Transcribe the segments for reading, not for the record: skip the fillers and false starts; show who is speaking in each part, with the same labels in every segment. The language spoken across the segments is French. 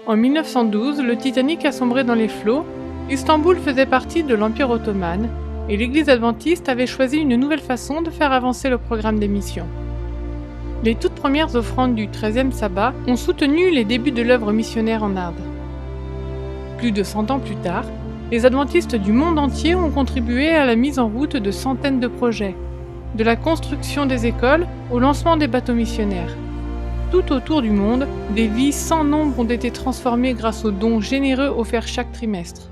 Speaker 1: En 1912, le Titanic a sombré dans les flots, Istanbul faisait partie de l'Empire ottoman, et l'Église adventiste avait choisi une nouvelle façon de faire avancer le programme des missions. Les toutes premières offrandes du 13e sabbat ont soutenu les débuts de l'œuvre missionnaire en Inde. Plus de 100 ans plus tard, les adventistes du monde entier ont contribué à la mise en route de centaines de projets, de la construction des écoles au lancement des bateaux missionnaires. Tout autour du monde, des vies sans nombre ont été transformées grâce aux dons généreux offerts chaque trimestre.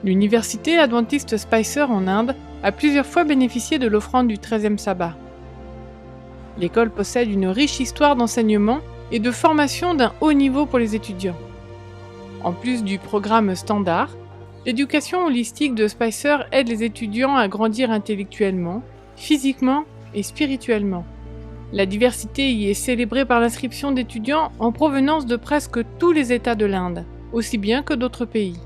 Speaker 1: L'université adventiste Spicer en Inde a plusieurs fois bénéficié de l'offrande du 13e sabbat. L'école possède une riche histoire d'enseignement et de formation d'un haut niveau pour les étudiants. En plus du programme standard, l'éducation holistique de Spicer aide les étudiants à grandir intellectuellement, physiquement et spirituellement. La diversité y est célébrée par l'inscription d'étudiants en provenance de presque tous les États de l'Inde, aussi bien que d'autres pays.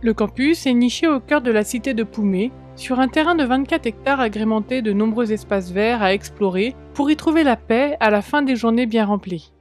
Speaker 1: Le campus est niché au cœur de la cité de Pune, sur un terrain de 24 hectares agrémenté de nombreux espaces verts à explorer pour y trouver la paix à la fin des journées bien remplies.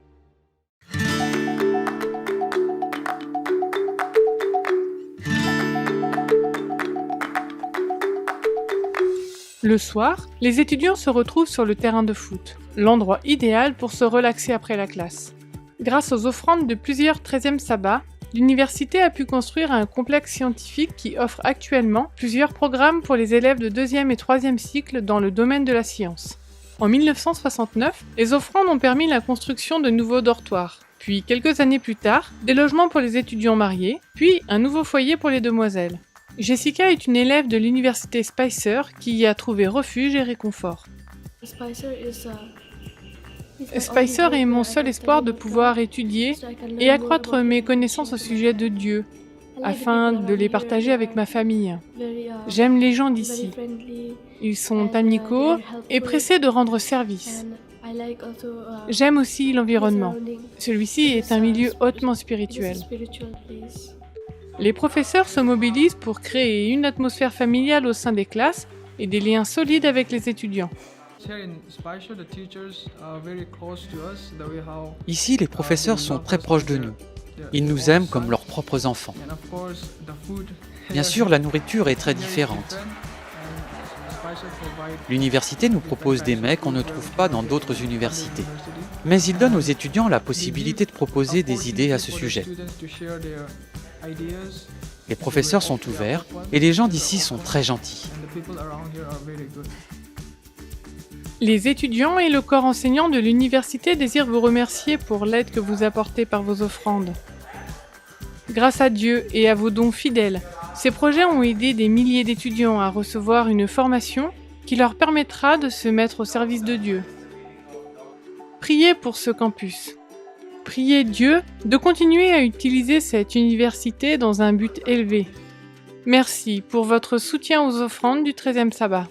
Speaker 1: Le soir, les étudiants se retrouvent sur le terrain de foot, l'endroit idéal pour se relaxer après la classe. Grâce aux offrandes de plusieurs 13e sabbats, l'université a pu construire un complexe scientifique qui offre actuellement plusieurs programmes pour les élèves de 2e et 3e cycle dans le domaine de la science. En 1969, les offrandes ont permis la construction de nouveaux dortoirs, puis quelques années plus tard, des logements pour les étudiants mariés, puis un nouveau foyer pour les demoiselles. Jessica est une élève de l'université Spicer qui y a trouvé refuge et réconfort. Spicer est mon seul espoir de pouvoir étudier et accroître mes connaissances au sujet de Dieu, afin de les partager avec ma famille. J'aime les gens d'ici. Ils sont amicaux et pressés de rendre service. J'aime aussi l'environnement. Celui-ci est un milieu hautement spirituel. Les professeurs se mobilisent pour créer une atmosphère familiale au sein des classes et des liens solides avec les étudiants.
Speaker 2: Ici, les professeurs sont très proches de nous. Ils nous aiment comme leurs propres enfants. Bien sûr, la nourriture est très différente. L'université nous propose des mets qu'on ne trouve pas dans d'autres universités. Mais il donne aux étudiants la possibilité de proposer des idées à ce sujet. Les professeurs sont ouverts et les gens d'ici sont très gentils.
Speaker 1: Les étudiants et le corps enseignant de l'université désirent vous remercier pour l'aide que vous apportez par vos offrandes. Grâce à Dieu et à vos dons fidèles, ces projets ont aidé des milliers d'étudiants à recevoir une formation qui leur permettra de se mettre au service de Dieu. Priez pour ce campus. Priez Dieu de continuer à utiliser cette université dans un but élevé. Merci pour votre soutien aux offrandes du 13e sabbat.